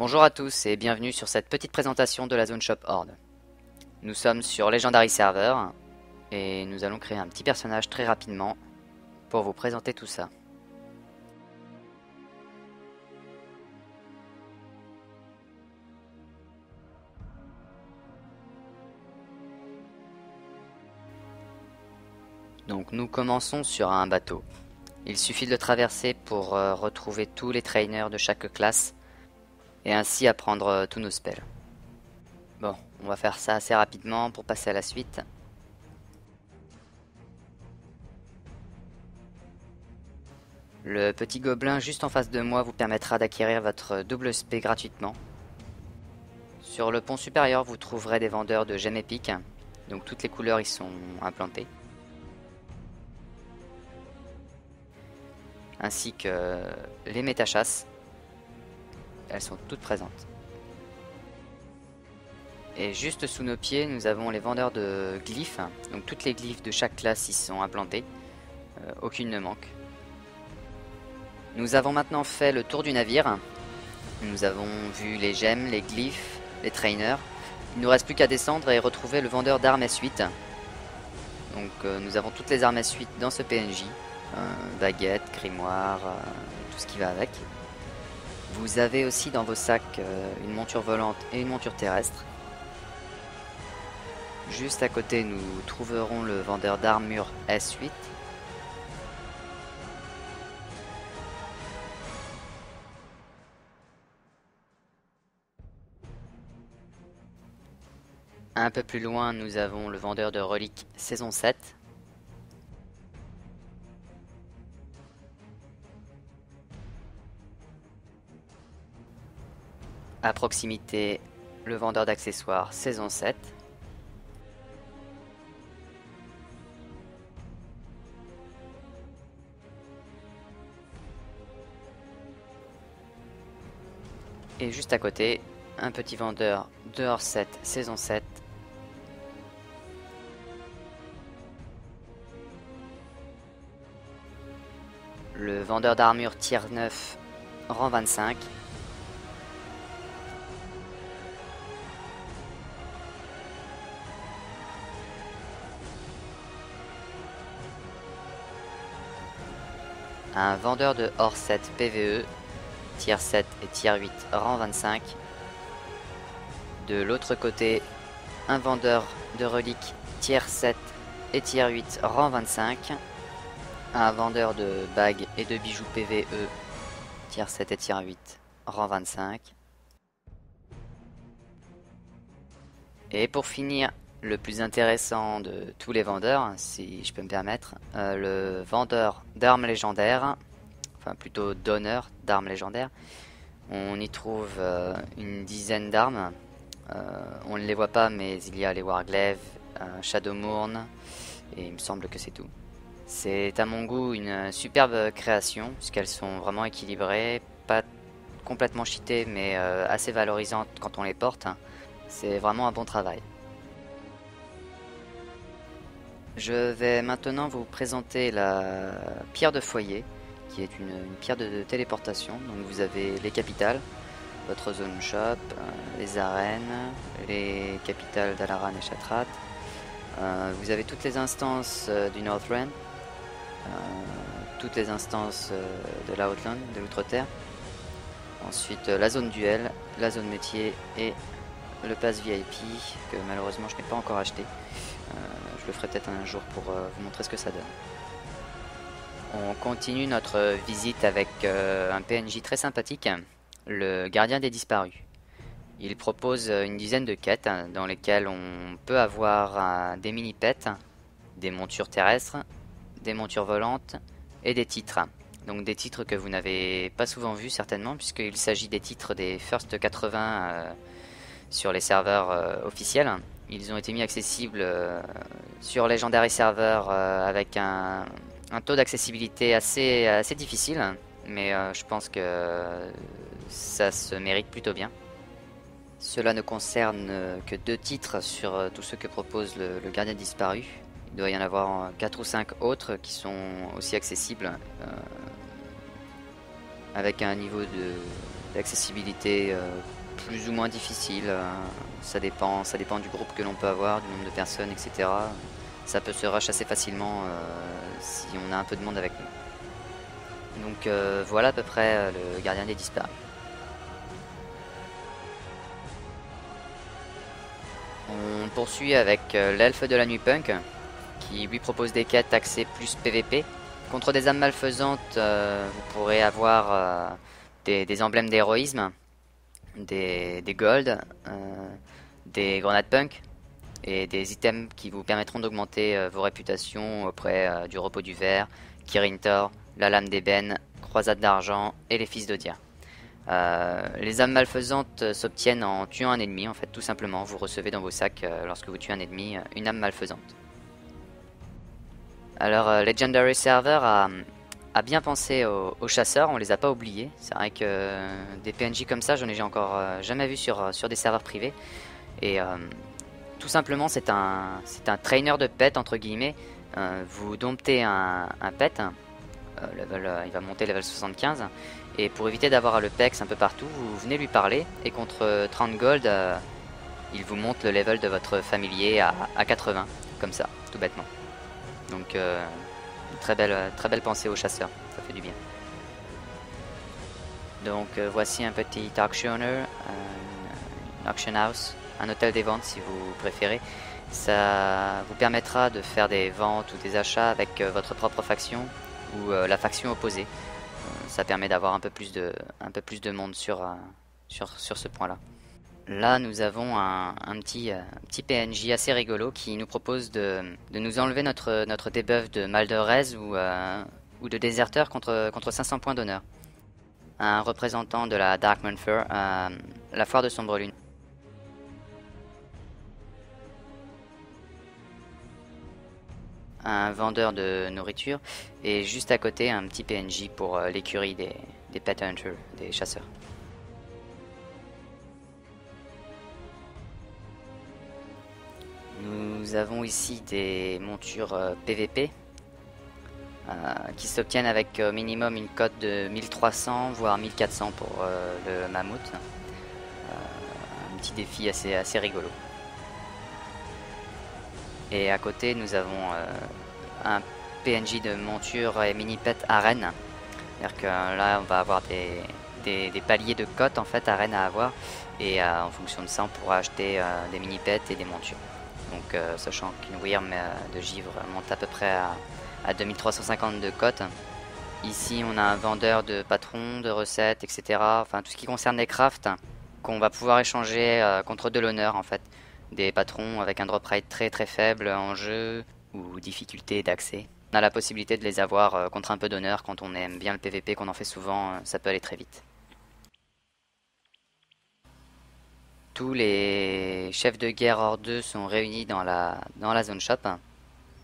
Bonjour à tous et bienvenue sur cette petite présentation de la zone Shop Horde. Nous sommes sur Legendary Server et nous allons créer un petit personnage très rapidement pour vous présenter tout ça. Donc nous commençons sur un bateau. Il suffit de le traverser pour retrouver tous les trainers de chaque classe et ainsi apprendre tous nos spells. Bon, on va faire ça assez rapidement pour passer à la suite. Le petit gobelin juste en face de moi vous permettra d'acquérir votre double spé gratuitement. Sur le pont supérieur, vous trouverez des vendeurs de gemmes épiques, donc toutes les couleurs y sont implantées. Ainsi que les métachasses, elles sont toutes présentes. Et juste sous nos pieds, nous avons les vendeurs de glyphes, donc toutes les glyphes de chaque classe y sont implantées, aucune ne manque. Nous avons maintenant fait le tour du navire, nous avons vu les gemmes, les glyphes, les trainers. Il ne nous reste plus qu'à descendre et retrouver le vendeur d'armes S8. Donc nous avons toutes les armes S8 dans ce PNJ, baguette, grimoire, tout ce qui va avec. Vous avez aussi dans vos sacs une monture volante et une monture terrestre. Juste à côté, nous trouverons le vendeur d'armure S8. Un peu plus loin, nous avons le vendeur de reliques saison 7. À proximité, le vendeur d'accessoires saison 7. Et juste à côté, un petit vendeur de hors 7 saison 7. Le vendeur d'armure tier 9 rang 25. Un vendeur de hors 7 PVE tier 7 et tier 8 rang 25. De l'autre côté, un vendeur de reliques tier 7 et tier 8 rang 25. Un vendeur de bagues et de bijoux PVE tier 7 et tier 8 rang 25. Et pour finir, le plus intéressant de tous les vendeurs, si je peux me permettre, le vendeur d'armes légendaires, enfin plutôt donneur d'armes légendaires. On y trouve une dizaine d'armes. On ne les voit pas, mais il y a les Warglaive, Shadowmourne, et il me semble que c'est tout. C'est à mon goût une superbe création, puisqu'elles sont vraiment équilibrées, pas complètement cheatées, mais assez valorisantes quand on les porte. C'est vraiment un bon travail. Je vais maintenant vous présenter la pierre de foyer, qui est une pierre de téléportation. Donc vous avez les capitales, votre zone shop, les arènes, les capitales d'Alaran et Shattrath. Vous avez toutes les instances du Northrend, toutes les instances de l'Outland, de l'Outre-Terre. Ensuite la zone duel, la zone métier et le pass VIP que malheureusement je n'ai pas encore acheté. Je le ferai peut-être un jour pour vous montrer ce que ça donne. On continue notre visite avec un PNJ très sympathique, le gardien des disparus. Il propose une dizaine de quêtes dans lesquelles on peut avoir des mini-pets, des montures terrestres, des montures volantes et des titres. Donc des titres que vous n'avez pas souvent vus certainement, puisqu'il s'agit des titres des First 80 sur les serveurs officiels. Ils ont été mis accessibles sur Legendary Server avec un taux d'accessibilité assez difficile, mais je pense que ça se mérite plutôt bien. Cela ne concerne que 2 titres sur tout ce que propose le gardien disparu. Il doit y en avoir 4 ou 5 autres qui sont aussi accessibles. avec un niveau d'accessibilité plus ou moins difficile. Ça dépend du groupe que l'on peut avoir, du nombre de personnes, etc. Ça peut se rush assez facilement si on a un peu de monde avec nous. Donc voilà à peu près le gardien des disparus. On poursuit avec l'elfe de la nuit punk qui lui propose des quêtes axées plus PVP. Contre des âmes malfaisantes, vous pourrez avoir des emblèmes d'héroïsme, des golds, des grenades punk et des items qui vous permettront d'augmenter vos réputations auprès du repos du ver, Kirin Tor, la lame d'ébène, croisade d'argent et les fils d'Odia. Les âmes malfaisantes s'obtiennent en tuant un ennemi, en fait, tout simplement. Vous recevez dans vos sacs, lorsque vous tuez un ennemi, une âme malfaisante. Alors, Legendary Server a bien pensé aux chasseurs, on les a pas oubliés. C'est vrai que des PNJ comme ça, j'en ai encore jamais vu sur des serveurs privés. Et tout simplement, c'est un trainer de pet, entre guillemets. Vous domptez un pet, il va monter level 75. Et pour éviter d'avoir le pex un peu partout, vous venez lui parler. Et contre 30 gold, il vous monte le level de votre familier à 80. Comme ça, tout bêtement. Donc très belle pensée aux chasseurs, ça fait du bien. Donc voici un petit auctionner, une auction house, un hôtel des ventes si vous préférez. Ça vous permettra de faire des ventes ou des achats avec votre propre faction ou la faction opposée. Ça permet d'avoir un peu plus de monde sur ce point-là. Là, nous avons un petit PNJ assez rigolo qui nous propose de nous enlever notre debuff de mal de raise ou de déserteur contre 500 points d'honneur. Un représentant de la Darkmoon Fur, la foire de Sombre Lune. Un vendeur de nourriture et juste à côté un petit PNJ pour l'écurie des pet hunters, des chasseurs. Nous avons ici des montures PVP qui s'obtiennent avec minimum une cote de 1300 voire 1400 pour le mammouth. Un petit défi assez rigolo. Et à côté nous avons un PNJ de monture et mini-pet arène. C'est-à-dire que là on va avoir des paliers de cote en fait arène à avoir. Et en fonction de ça on pourra acheter des mini-pets et des montures. Donc sachant qu'une Wyrm de givre monte à peu près à 2350 de cote. Ici on a un vendeur de patrons, de recettes, etc. Enfin tout ce qui concerne les crafts qu'on va pouvoir échanger contre de l'honneur en fait. Des patrons avec un drop rate très faible en jeu ou difficulté d'accès. On a la possibilité de les avoir contre un peu d'honneur quand on aime bien le PVP, qu'on en fait souvent, ça peut aller très vite. Tous les chefs de guerre hors 2 sont réunis dans la zone shop,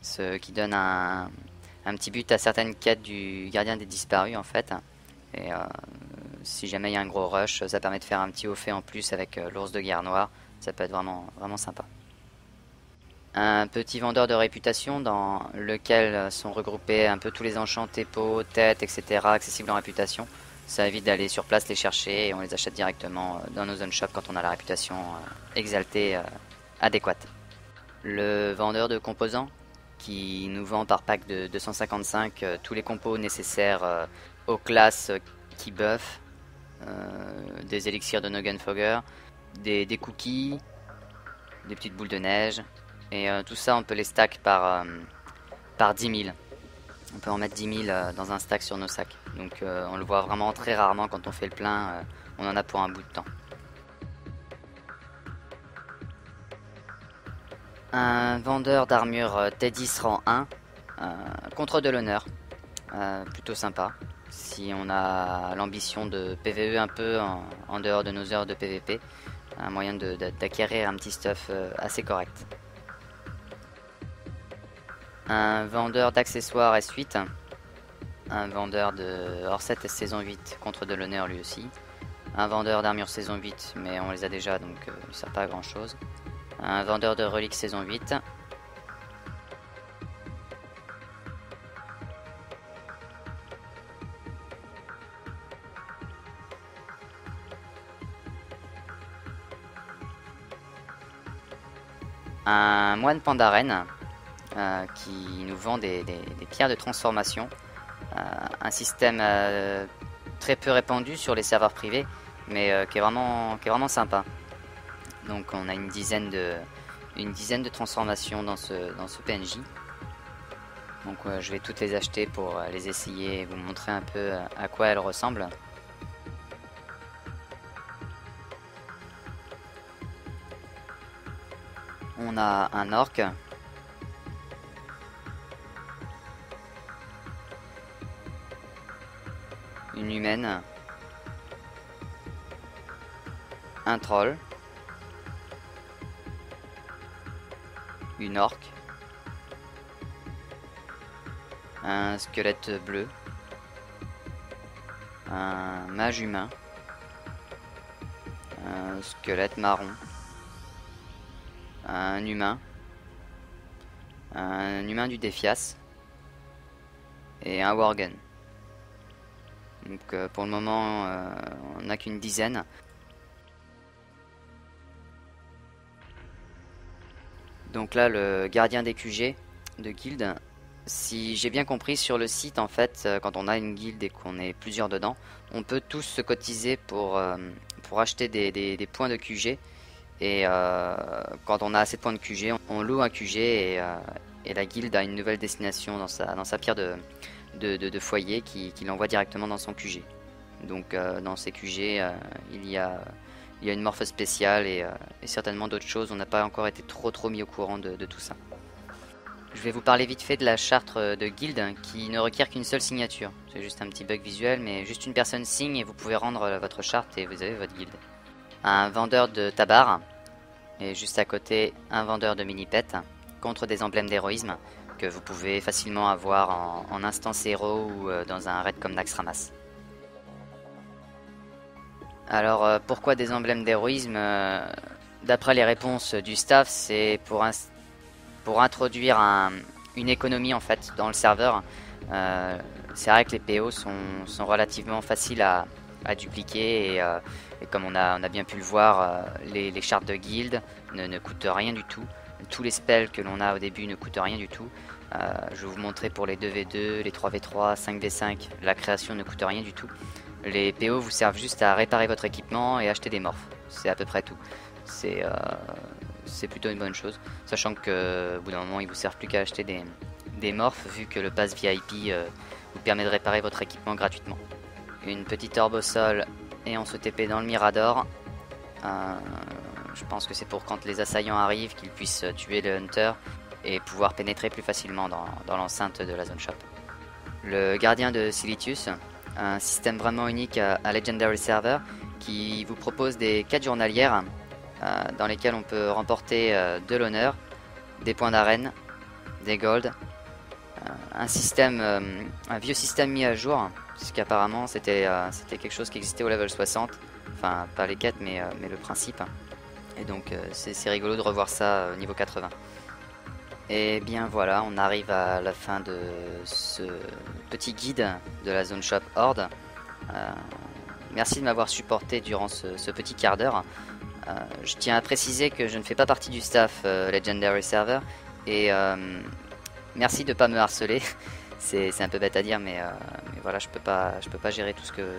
ce qui donne un petit but à certaines quêtes du gardien des disparus en fait. Et si jamais il y a un gros rush, ça permet de faire un petit haut fait en plus avec l'ours de guerre noire. Ça peut être vraiment sympa. Un petit vendeur de réputation dans lequel sont regroupés un peu tous les enchants, pots, têtes, etc. accessibles en réputation. Ça évite d'aller sur place les chercher et on les achète directement dans nos zone shop quand on a la réputation exaltée adéquate. Le vendeur de composants qui nous vend par pack de 255 tous les compos nécessaires aux classes qui buff, des élixirs de Noggenfogger, des cookies, des petites boules de neige, et tout ça on peut les stack par 10 000. On peut en mettre 10 000 dans un stack sur nos sacs. Donc on le voit vraiment très rarement quand on fait le plein, on en a pour un bout de temps. Un vendeur d'armure T10 rang 1 contre de l'honneur, plutôt sympa. Si on a l'ambition de PVE un peu en dehors de nos heures de PVP, un moyen d'acquérir un petit stuff assez correct. Un vendeur d'accessoires S8, un vendeur de hors-set saison 8 contre de l'honneur lui aussi, un vendeur d'armure saison 8 mais on les a déjà donc il ne sert pas à grand chose, un vendeur de reliques saison 8, un moine pandaren qui nous vend des pierres de transformation. Un système très peu répandu sur les serveurs privés, mais qui est vraiment sympa. Donc on a une dizaine de transformations dans ce PNJ. Donc je vais toutes les acheter pour les essayer et vous montrer un peu à quoi elles ressemblent. On a un orc. Une humaine. Un troll. Une orque. Un squelette bleu. Un mage humain. Un squelette marron. Un humain du Defias et un Worgen. Donc pour le moment on n'a qu'une dizaine. Donc là le gardien des QG de guilde, si j'ai bien compris sur le site en fait, quand on a une guilde et qu'on est plusieurs dedans, on peut tous se cotiser pour acheter des points de QG. Et quand on a assez de points de QG, on loue un QG et la guilde a une nouvelle destination dans sa pierre de foyer qui l'envoie directement dans son QG. Donc dans ces QG, il y a une morphe spéciale et certainement d'autres choses. On n'a pas encore été trop mis au courant de tout ça. Je vais vous parler vite fait de la charte de guilde qui ne requiert qu'une seule signature. C'est juste un petit bug visuel, mais juste une personne signe et vous pouvez rendre votre charte et vous avez votre guilde. Un vendeur de tabar et juste à côté un vendeur de mini-pets contre des emblèmes d'héroïsme que vous pouvez facilement avoir en instance héros ou dans un raid comme Naxxramas. Alors pourquoi des emblèmes d'héroïsme? D'après les réponses du staff, c'est pour introduire une économie en fait dans le serveur. C'est vrai que les PO sont relativement faciles à dupliquer et comme on a bien pu le voir, les chartes de guilde ne coûtent rien du tout. Tous les spells que l'on a au début ne coûtent rien du tout. Je vais vous montrer pour les 2v2, les 3v3, 5v5, la création ne coûte rien du tout. Les PO vous servent juste à réparer votre équipement et acheter des morphes. C'est à peu près tout. C'est plutôt une bonne chose, sachant que au bout d'un moment ils vous servent plus qu'à acheter des morphes vu que le pass VIP vous permet de réparer votre équipement gratuitement. Une petite orbe au sol et on se TP dans le Mirador. Je pense que c'est pour quand les assaillants arrivent qu'ils puissent tuer le Hunter et pouvoir pénétrer plus facilement dans l'enceinte de la zone shop. Le gardien de Silithus, un système vraiment unique à Legendary Server qui vous propose des quêtes journalières dans lesquelles on peut remporter de l'honneur, des points d'arène, des golds, un vieux système mis à jour, puisqu'apparemment c'était quelque chose qui existait au level 60, enfin pas les quêtes mais le principe, et donc c'est rigolo de revoir ça au niveau 80. Et bien voilà, on arrive à la fin de ce petit guide de la zone shop Horde. Merci de m'avoir supporté durant ce petit quart d'heure. Je tiens à préciser que je ne fais pas partie du staff Legendary Server et merci de pas me harceler. C'est un peu bête à dire, mais voilà, je peux pas gérer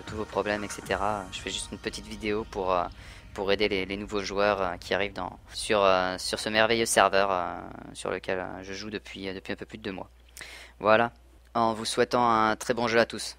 tous vos problèmes, etc. Je fais juste une petite vidéo pour aider les nouveaux joueurs qui arrivent sur ce merveilleux serveur sur lequel je joue depuis un peu plus de 2 mois. Voilà, en vous souhaitant un très bon jeu à tous.